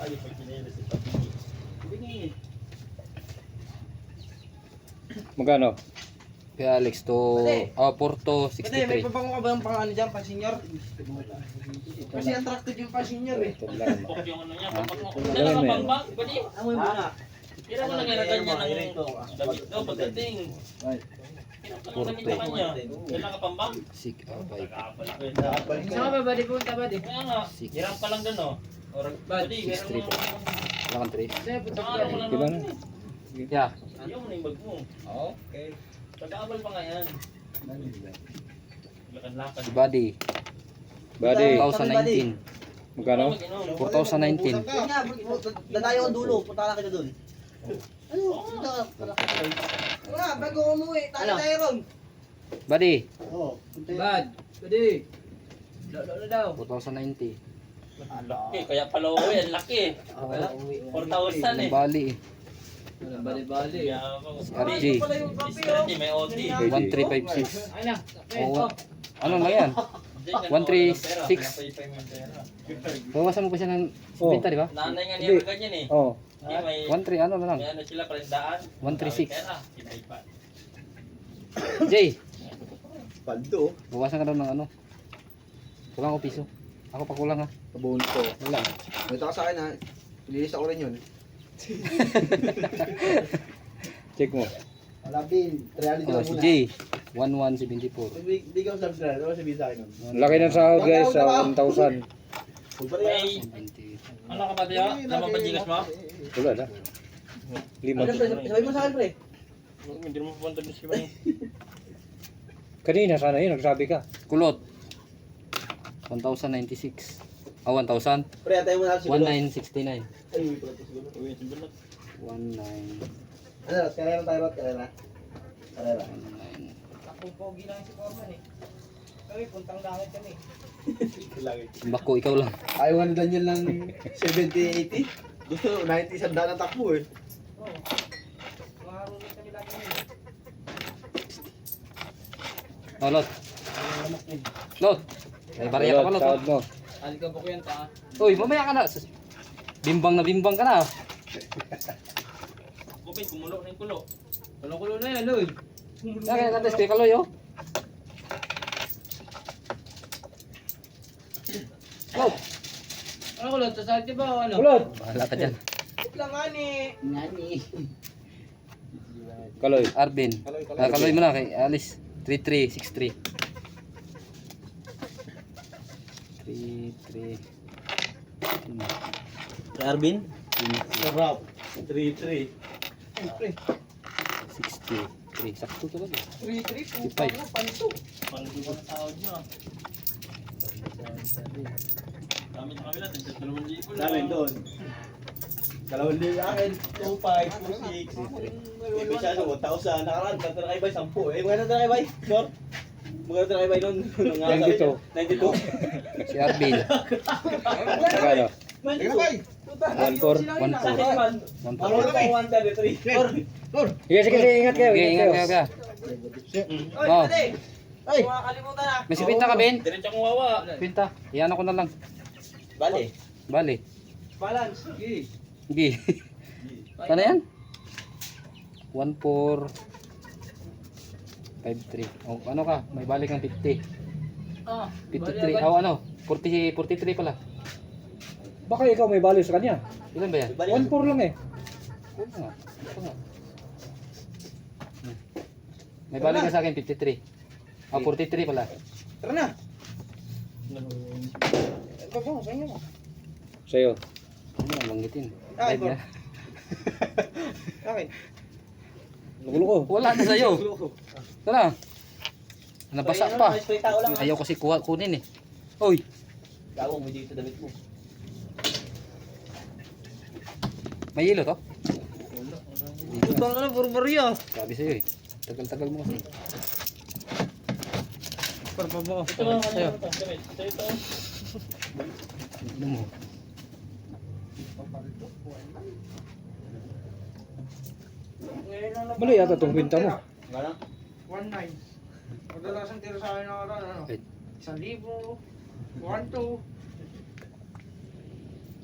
Ayos pag pinilis ito. Bingi. Magkano? Kay Alex to Porto Pwede, may 63. pabango ka ba yung pang ano dyan, pang senior? Kasi attractive yung pang senior eh. Ito lang. Pok yung ano niya. Ganun Dala ka na pang yan. bang? Pwede. Amoy mo na. Kira mo lang yan na ganyan ng damit daw pagdating. Kira ka lang damit na kanya. Kailan ka pang bang? Sik, five. Nagkakabalik. Saan ka ba, buddy? Punta, buddy. Kaya nga, hirang pa lang dun oh. Or, pwede, hirang mo lang. Wala kang 3. Sa araw mo lang Diba naman na? eh. Yeah. Ayaw mo na yung bag mo. Okay. Pag-aabal pa nga yan. Lakad-lakad. Si Buddy. Buddy, 2019. magkano? Mag-inom. 2019. Yun nga, dadayo ang dulo. Punta ka na kita dun. Ano? Punta ka. Nga, bago ko umuwi. Tayo ron. Buddy. Bad. Buddy. Lalo daw. 2090. Laki, kaya pala uwi, ang laki. 4,000 eh. Bali. Bali-bali. Si RJ. Mr. G, may OT. 1356. Ay na. Oh, ano lang yan? 136. Bawasan mo ko siya ng benta, di ba? Nanay nga niya ganyan eh. Oh, Hindi, may 13 ano na lang. may ano sila, palindaan. 136. Pera, ibay pa. Jay, Paldo. bawasan ka daw ng ano. Kulang ko piso. Ako pa kulang ha. Kabunot ko. Wala. Ito ka sa akin ha. Lilis ako rin yun. check mo. Wala bin. Reality Oh, si Jay. 1174. Bigyan ko subscribe. Ano sabihin sa akin nun? Laki ng sahod guys sa 1,000. May, ano ka ba diya? Lamang ba gigas mo? Wala na. 5. Sabi mo sa akin pre. Hindi mo pupunta doon si Bani. Kanina sana yun, nagsabi ka. Kulot. 1096. Ah, 1000. Pre, atay mo na si 1969. Ay, may pala to siguro. Uwi, si Bunot. 19. Ano, karera tayo rot, karera. Karera. 19. Akong pogi lang si Corman eh. Kami, puntang langit kami. Bako, ikaw lang. Ayaw nga ni Daniel ng 70-80. Gusto, 90 sandaan ang takbo eh. Oo. Maharunit kami lagi ngayon. Oh, Lot. Lot. May barya ka pa, Lot. Sahod mo. Alika po ko yan ta. Uy, mamaya ka na. Bimbang ka na. Kupin, kumulo na yung kulo. Kulo-kulo na yan, Loy. Kaya ka test kaloy, oh. Lot. Ano kulo? Sasali ba o ano? Kulot! Bahala ka dyan. Lang ani. Nani. Kaloy. Arvin. Kaloy mo na kay Alice. 3363. 33. Arvin? Sarap. 3-3. Siyempre. 63. Sakto talaga. 3-3. 55. Panto. Panggulo na tawad nyo. Kami sa kabila, 2,000 lang. Namin doon. Dalawang libo akin. 2-5, 2-6. May siya sa 1,000. Nakaraan, kanta na kayo ba? 10. Eh, maganda na kayo ba? Sure? Maganda na kayo ba nun? 92. 92. Si Arvin. Magkano? 92. 1-4. 1-4. 1-4. Wala kami. 1-3. Sige, sige, sige, ingat kayo. Okay, ingat kayo ka. Oy, Oh. pwede. Ay, makakalimutan na. May sipinta ka, Ben? Diretso kong wawa. Pinta. Iyan ako na lang. Bale. Bali. Balance. Sige. Sige. Kano yan? 1-4. 5-3. Oh, ano ka? May balik ng 50. Ah, 53. Oh, ano? 43 pala. Baka ikaw may value sa kanya. Ilan ba yan? 1-4 lang eh. Oo nga. Oo nga. May balik na sa akin 53. Ah, 43 pala. Tara na. Ito sa inyo. Sa'yo. Ano nga, banggitin. Ay, Live na. Okay. Nagulo ko. Wala na sa'yo. Tara. Nabasa pa. Spray tao lang. Ayaw kasi kunin eh. Uy. Gawo mo dito sa damit mo. May yelo to? Ito na puro barya. Sabi sa'yo eh. Tagal-tagal mo kasi. Para mo. Ito mga ano ito, gamit. Ito. Ano mo? Mali yata itong kwenta mo. Wala. 1.9. Madalasang tira sa akin na ano? Wait. 1,000. 1,2.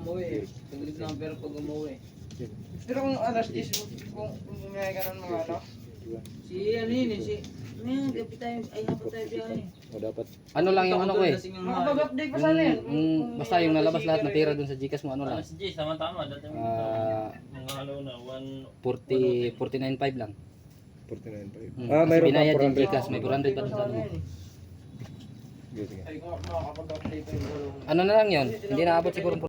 umuwi eh. Taglit lang pero pag umuwi. Pero kung alas 10, kung bumiyay ka ng mga ano, Si ano yun eh, si... Ngayon, gabi tayo, ay hapon tayo biyahe. O dapat. Ano lang yung ano ko eh. makapag-update pa sana yan. Basta yung nalabas lahat natira dun sa Gcash mo ano lang. Alas 10, tama-tama. Dati mo mga halo na, 49.5 lang. 49.5. Kasi Mayroon binayad pa yung 400. Gcash, may 400 pa dun sa ano. Sige, sige. Ay, kung makakapag-update pa yung gulong. Ano na lang yun, hindi naabot siguro